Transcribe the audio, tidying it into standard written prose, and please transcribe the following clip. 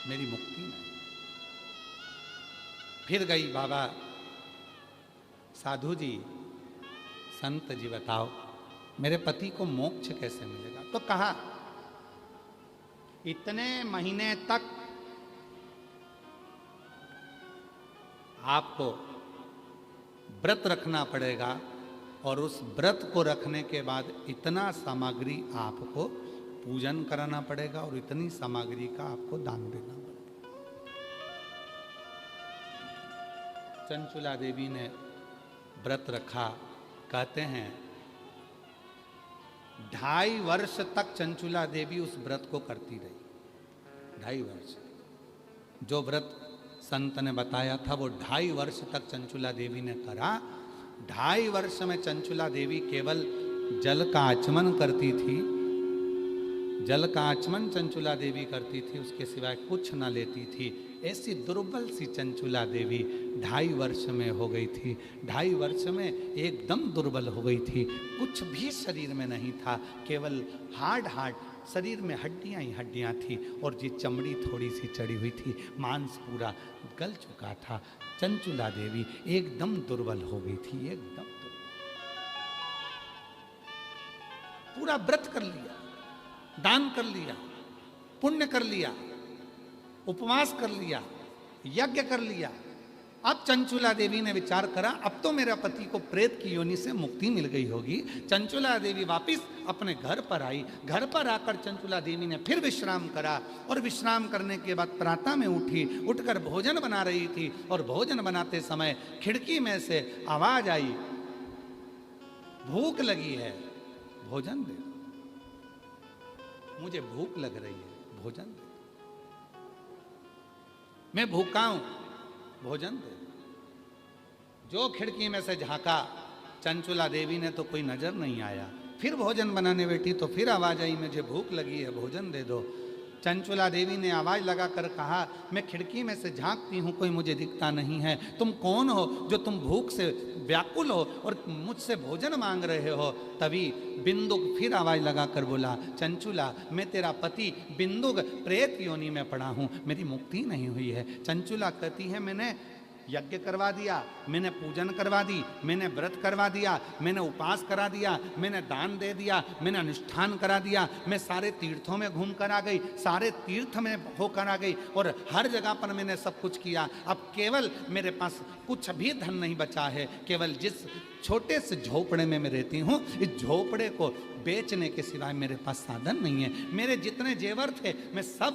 मेरी मुक्ति नहीं। फिर गई, बाबा साधु जी, संत जी बताओ मेरे पति को मोक्ष कैसे मिलेगा? तो कहा इतने महीने तक आपको व्रत रखना पड़ेगा और उस व्रत को रखने के बाद इतना सामग्री आपको पूजन कराना पड़ेगा और इतनी सामग्री का आपको दान देना पड़ेगा। चंचुला देवी ने व्रत रखा। कहते हैं 2.5 वर्ष तक चंचुला देवी उस व्रत को करती रही। 2.5 वर्ष जो व्रत संत ने बताया था वो 2.5 वर्ष तक चंचुला देवी ने करा। 2.5 वर्ष में चंचुला देवी केवल जल का आचमन करती थी। जल का आचमन चंचुला देवी करती थी, उसके सिवाय कुछ न लेती थी। ऐसी दुर्बल सी चंचुला देवी 2.5 वर्ष में हो गई थी। 2.5 वर्ष में एकदम दुर्बल हो गई थी। कुछ भी शरीर में नहीं था, केवल हार्ड शरीर में हड्डियां ही हड्डियां थी और ये चमड़ी थोड़ी सी चढ़ी हुई थी, मांस पूरा गल चुका था। चंचुला देवी एकदम दुर्बल हो गई थी, एकदम दुर्बल। पूरा व्रत कर लिया, दान कर लिया, पुण्य कर लिया, उपवास कर लिया, यज्ञ कर लिया। अब चंचुला देवी ने विचार करा अब तो मेरा पति को प्रेत की योनि से मुक्ति मिल गई होगी। चंचुला देवी वापस अपने घर पर आई। घर पर आकर चंचुला देवी ने फिर विश्राम करा और विश्राम करने के बाद प्रातः में उठी, उठकर भोजन बना रही थी और भोजन बनाते समय खिड़की में से आवाज आई, भूख लगी है, भोजन दे, मुझे भूख लग रही है, भोजन दे, मैं भूखा हूं, भोजन दे। जो खिड़की में से झांका, चंचुला देवी ने तो कोई नजर नहीं आया। फिर भोजन बनाने बैठी तो फिर आवाज आई, मुझे भूख लगी है, भोजन दे दो। चंचुला देवी ने आवाज लगाकर कहा, मैं खिड़की में से झांकती हूं, कोई मुझे दिखता नहीं है। तुम कौन हो जो तुम भूख से व्याकुल हो और मुझसे भोजन मांग रहे हो? तभी बिंदुक फिर आवाज लगाकर बोला, चंचुला मैं तेरा पति बिंदुक प्रेत योनि में पड़ा हूं, मेरी मुक्ति नहीं हुई है। चंचुला कहती है मैंने यज्ञ करवा दिया, मैंने पूजन करवा दी, मैंने व्रत करवा दिया, मैंने उपास करा दिया, मैंने दान दे दिया, मैंने अनुष्ठान करा दिया, मैं सारे तीर्थों में घूम कर आ गई, सारे तीर्थ में होकर आ गई और हर जगह पर मैंने सब कुछ किया। अब केवल मेरे पास कुछ भी धन नहीं बचा है। केवल जिस छोटे से झोपड़े में मैं रहती हूँ, इस झोपड़े को बेचने के सिवाय मेरे पास साधन नहीं है। मेरे जितने जेवर थे मैं सब